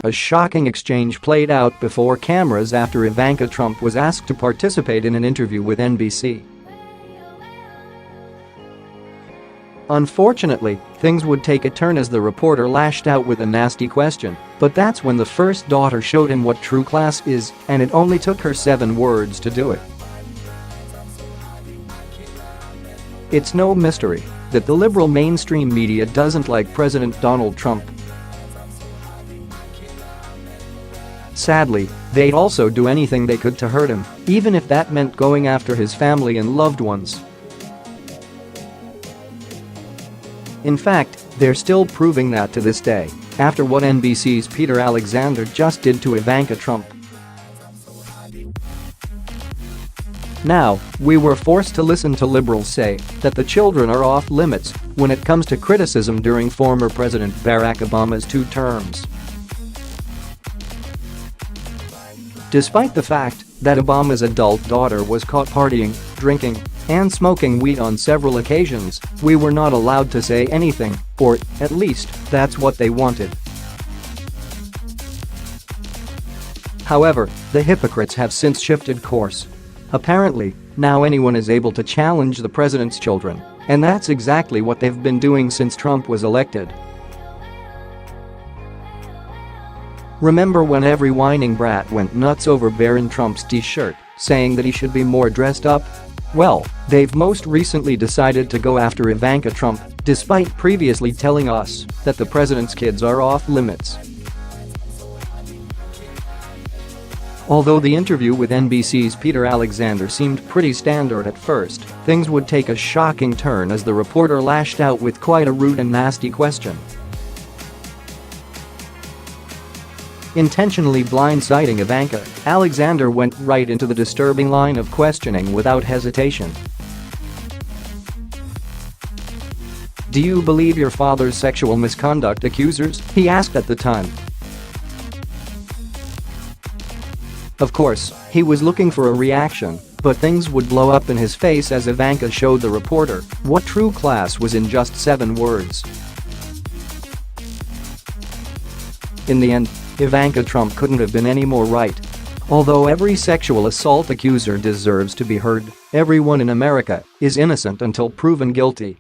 A shocking exchange played out before cameras after Ivanka Trump was asked to participate in an interview with NBC. Unfortunately, things would take a turn as the reporter lashed out with a nasty question, but that's when the first daughter showed him what true class is, and it only took her 7 words to do it. It's no mystery that the liberal mainstream media doesn't like President Donald Trump. Sadly, they'd also do anything they could to hurt him, even if that meant going after his family and loved ones. In fact, they're still proving that to this day, after what NBC's Peter Alexander just did to Ivanka Trump. Now, we were forced to listen to liberals say that the children are off limits when it comes to criticism during former President Barack Obama's 2 terms. Despite the fact that Obama's adult daughter was caught partying, drinking, and smoking weed on several occasions, we were not allowed to say anything, or at least, that's what they wanted. However, the hypocrites have since shifted course. Apparently, now anyone is able to challenge the president's children, and that's exactly what they've been doing since Trump was elected. Remember when every whining brat went nuts over Barron Trump's t-shirt, saying that he should be more dressed up? Well, they've most recently decided to go after Ivanka Trump, despite previously telling us that the president's kids are off limits. Although the interview with NBC's Peter Alexander seemed pretty standard at first, things would take a shocking turn as the reporter lashed out with quite a rude and nasty question. Intentionally blindsiding Ivanka, Alexander went right into the disturbing line of questioning without hesitation. "Do you believe your father's sexual misconduct accusers?" he asked at the time. Of course, he was looking for a reaction, but things would blow up in his face as Ivanka showed the reporter what true class was in just 7 words. In the end, Ivanka Trump couldn't have been any more right. Although every sexual assault accuser deserves to be heard, everyone in America is innocent until proven guilty.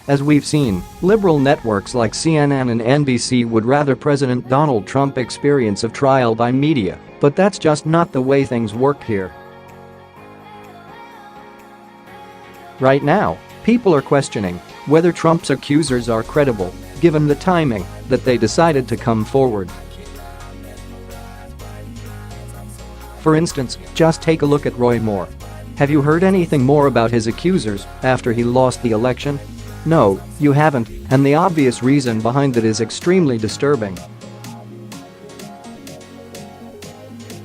As we've seen, liberal networks like CNN and NBC would rather President Donald Trump experience of trial by media, but that's just not the way things work here. Right now, people are questioning whether Trump's accusers are credible, given the timing that they decided to come forward. For instance, just take a look at Roy Moore. Have you heard anything more about his accusers after he lost the election? No, you haven't, and the obvious reason behind it is extremely disturbing.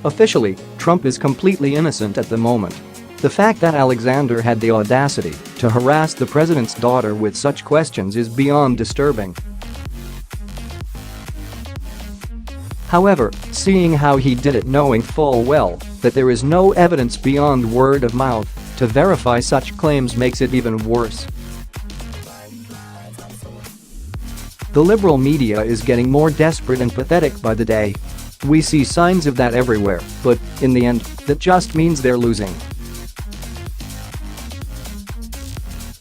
Officially, Trump is completely innocent at the moment. The fact that Alexander had the audacity to harass the president's daughter with such questions is beyond disturbing. However, seeing how he did it knowing full well that there is no evidence beyond word of mouth to verify such claims makes it even worse. The liberal media is getting more desperate and pathetic by the day. We see signs of that everywhere, but, in the end, that just means they're losing.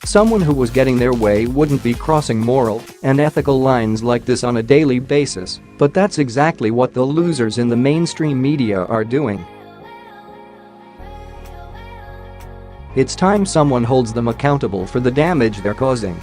Someone who was getting their way wouldn't be crossing moral and ethical lines like this on a daily basis, but that's exactly what the losers in the mainstream media are doing. It's time someone holds them accountable for the damage they're causing.